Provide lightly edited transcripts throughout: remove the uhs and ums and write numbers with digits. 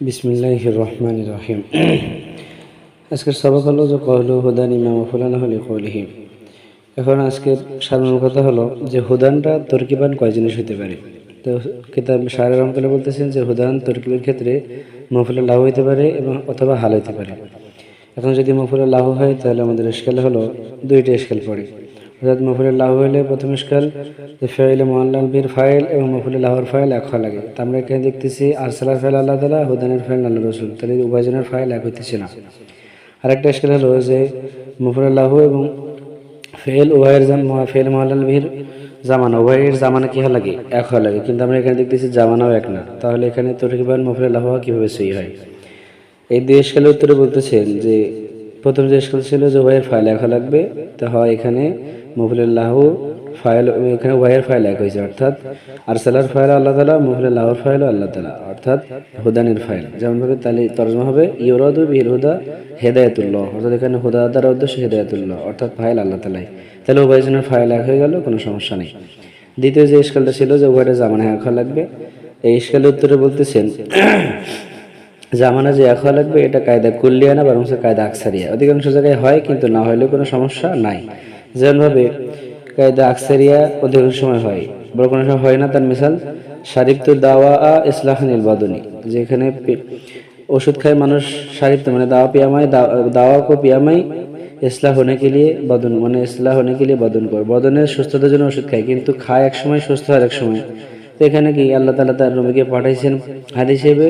বিসমিল্লাহির রহমানির রহিম। আজকের সবক হলো যে কওলু হুদান ইমাম ফুলানা হলি কওলিহি। এখন আজকের সাধারণ কথা হলো যে হুদানটা তরকিবান কয় জিনিস হতে পারে। তো কিতাব শায়র রহমাতুল্লাহ বলতেছেন যে হুদান তরকিবের ক্ষেত্রে মফুলে লাহু হতে পারে এবং অথবা হাল হতে পারে। এখন যদি মফুলে লাহু হয় তাহলে আমাদের ইশকাল হলো দুইটা ইশকাল পড়ে। অর্থাৎ মফুলে লাহু হলে প্রথম ইশকাল যে ফাইলে মুআল্লাল বির ফাইল এবং মফুলে লাহুর ফাইল এক হওয়া লাগে। তা আমরা এখানে দেখতেছি আরসালার ফাইল আল্লাহ তাআলা, হুদানের ফাইল আল্লাহ রাসূল, তাহলে উভয়জনের ফাইল এক হইতেছে না। আরেকটা ইশকাল হলো যে মফুলে লাহু এবং ফেল উভয়ের ফেল মুআল্লাল বির জামানা উভয়ের জামানা কি হওয়া লাগে, এক হওয়া লাগে, কিন্তু আমরা এখানে দেখতেছি জামানাও এক না। তাহলে এখানে তরকিবান মফুলে লাহু কিভাবে সহি হয়? এই দুই ইশকালের উত্তরে বলতেছেন যে প্রথম যে ইশকাল ছিল যে উভয়ের ফাইল এক হওয়া লাগবে, তা হয় এখানে মফুলে লাহু ফাইল, এখানে উভয়ের ফাইল এক হয়েছে, অর্থাৎ আরসালার ফাইল আল্লাহ তাআলা, মফুলে লাহুর ফাইল আল্লাহ তাআলা, অর্থাৎ হুদানের ফাইল। যেমন ভাবে তাহলে তরজমা হবে ইউরাদু বিল হুদা হেদায়েতুল্লাহ, অর্থাৎ এখানে হুদা দ্বারা উদ্দেশ্য হেদায়েতুল্লাহ, অর্থাৎ ফাইল আল্লাহ তাআলাই। তাহলে উভয়জনের ফাইল এক হয়ে গেল, কোনো সমস্যা নেই। দ্বিতীয় যে ইশকালটা ছিল যে উভয়ের জামানা এক হওয়া লাগবে, এই ইশকালের উত্তরে বলতেছেন জামানা যে এক হওয়া লাগবে এটা কায়দা কুল্লিয়া না, বরং কায়দা আকসারিয়া। অধিকাংশ জায়গায় হয়, কিন্তু না হলেও কোনো সমস্যা নাই। যেমনভাবে কায়দা আকসারিয়া অধিকাংশ সময় হয়, বড় কোনো সময় হয় না। তার মিসাল শারিবতুল দাওয়া ইসলাহানিল বাদুনি, যেখানে ওষুধ খায় মানুষ, শারিব মানে দাওয়া পিয়ামাই, দাওয়া কো পিয়ামাই ইসলাহ হোনে কে লিয়ে বদন, মানে ইসলাহ হোনে কে লিয়ে বদন কর, বদনের সুস্থতার জন্য ওষুধ খায়, কিন্তু খায় এক সময়, সুস্থ হয় এক সময়। তো এখানে কি আল্লাহ তাআলা তার নবীকে পাঠাইছেন হাদী হিসেবে,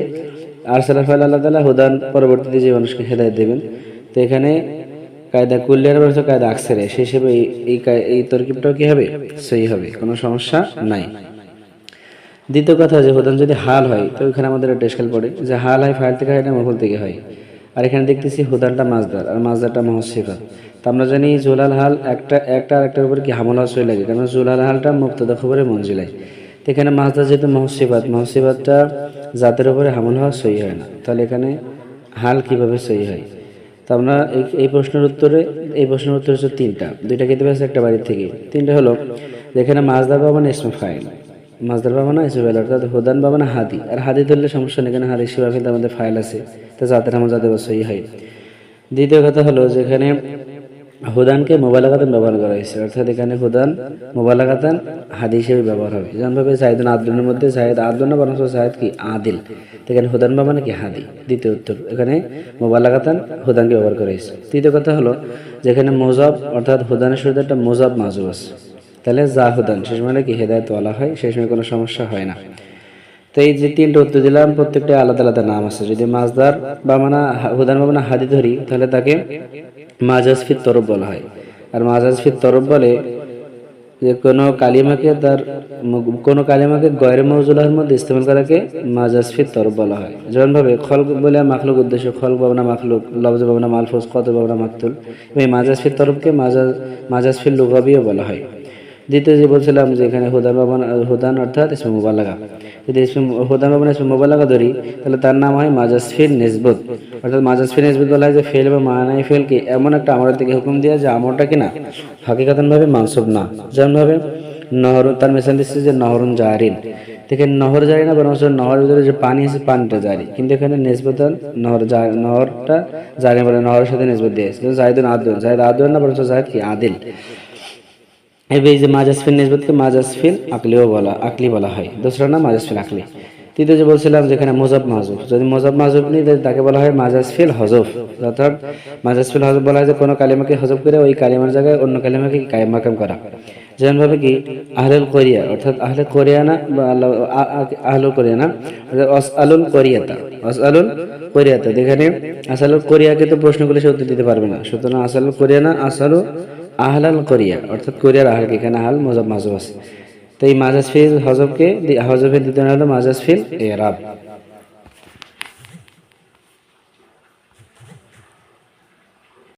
আরসালার ফাইল আল্লাহ তাআলা, হুদান পরবর্তীতে যে মানুষকে হেদায়েত দেবেন। তো এখানে কায়দা কুল্লিয়ার বলছে কায়দা আকসারে, সেই হিসেবে এই তরকিবটাও কি হবে, সহি হবে, কোনো সমস্যা নাই। দ্বিতীয় কথা যে হুদান যদি হাল হয়, তো এখানে আমাদের একটা ইশকাল পড়ে যে হাল হয় ফাইল থেকে হয় না মফুল থেকে হয়। আর এখানে দেখতেছি হুদানটা মাসদার আর মাসদারটা মুহসিফাত। তো আমরা জানি জুলাল হাল একটা আরেকটার উপর কি হামলা সই লাগে, কারণ জুলাল হালটা মুবতাদা খবরে মঞ্জিলায়। তো এখানে মাসদার যেহেতু মুহসিফাতটা জাতের উপরে হামল হওয়া সহি হয় না, তাহলে এখানে হাল কিভাবে সহি হয়? তো আমরা এই প্রশ্নের উত্তর হচ্ছে তিনটা, দুইটা কিতাবে আছে, একটা বাড়ির থেকে। তিনটা হলো যেখানে মাসদার পাবো না ইসমে ফাইল, মাসদার পাবো না ইসমে ফাইল, অর্থাৎ হুদান পাবো না হাদি। আর হাদি ধরলে সমস্যা নেই, এখানে হাদি শিবা কিন্তু আমাদের ফাইল আছে, তো জাতের হামল জাতের সহি হয়। দ্বিতীয় কথা হলো যেখানে হুদানকে মোবালাগাতান ব্যবহার করা হয়েছে, অর্থাৎ এখানে হুদান মোবালাগাতান হাদি হিসেবে ব্যবহার হবে। যেমনভাবে জাহিদুন আদলুনের মধ্যে জাহিদ আদলুন না, বরং জাহিদ কি আদিল, এখানে হুদান বা মানে কি হাদি। দ্বিতীয় উত্তর, এখানে মোবালাগাতান হুদানকে ব্যবহার করা হয়েছে। তৃতীয় কথা হলো যেখানে মোজাব, অর্থাৎ হুদানের সাথে একটা মোজাব মাজুব আছে, তাহলে যা হুদান শেষ মানে কি হেদায়েত ওয়ালা হয়, সেই সময় কোনো সমস্যা হয় না। তো এই যে তিনটা উত্তর দিলাম, প্রত্যেকটা আলাদা আলাদা নাম আছে। যদি মাসদার বা মানা হুদান বা মানা হাদি ধরি, তাহলে তাকে মাজাজ ফিত তরফ বলা হয়। আর মাজাজ ফিত তরফ বলে যে কোনো কালিমাকে গয়রে মৌজুলার মধ্যে ইস্তেমাল করাকে মাজাজ ফিত তরফ বলা হয়। যেমন ভাবে খলক বলে মাখলুক উদ্দেশ্য, খলক বাবনা মাখলুক, লফজ বাবনা মালফুজ, কত বাবনা মাকতুল, এই মাজাজ ফিত তরফকে মাজাজ ফিল লুগাবিও বলা হয়। দ্বিতীয় যে বলছিলাম যে এখানে হুদান অর্থাৎ ইসমে মুবালাগা, যদি হুদান বা ইসমে মুবালাগা ধরি, তাহলে তার নাম হয় মাজাজ ফিল নিসবত। অর্থাৎ মাজাজ ফিল নিসবত বলা হয় যে ফেল বা মানায় ফেলকে এমন একটা আমলের দিকে হুকুম দেওয়া যে আমলটা কিনা হাকিকাতান ভাবে মানসুব না। যেমন ভাবে নহর, তার মিসাল দিচ্ছে যে নহরুন জারিন, এখানে নহর জারি না, বরং নহরের ভিতরে যে পানি আছে পানিটা জারি, কিন্তু এখানে নিসবতান নহরটা জারি বলে নহরের সাথে নিসবত দিয়েছে। জাহিদুন আদলুন, জাহিদ আদলুন না, বরং জাহিদ কি আদিল। এই যে মাজাজফিল নিসবতকে মাজাজফিল আকলি বলা হয়, দোসরা নাম মাজাজফিল আকলি। তৃতীয় যে বলছিলাম যেখানে মোজাব মাহুফ, যদি মোজাব মাহুফ নিই তাকে বলা হয় মাজাজফিল হজফ। অর্থাৎ মাজাজফিল হজফ বলা হয় যে কোনো কালিমাকে হজফ করে ওই কালিমার জায়গায় অন্য কালিমাকে কায়েম মাকাম করা। যেমন ভাবে কি আহলুল কোরিয়া, অর্থাৎ আহলে কোরিয়ানা বা আহলুল কোরিয়ানা, আসআলুল কোরিয়াতা, এখানে আসআলুল কোরিয়াকে তো প্রশ্নগুলো সে উত্তর দিতে পারবে না, সুতরাং আসআলুল কোরিয়ানা আসআলু আহলাল কোরিয়া, অর্থাৎ কোরিয়ার আহলকে, এখানে আহল মোজাব মাহুফ আছে। তো এই মাজাজ ফিল হজফকে হজফের দ্বিতীয় নাম হলো মাজাজ ফিল ইরাব।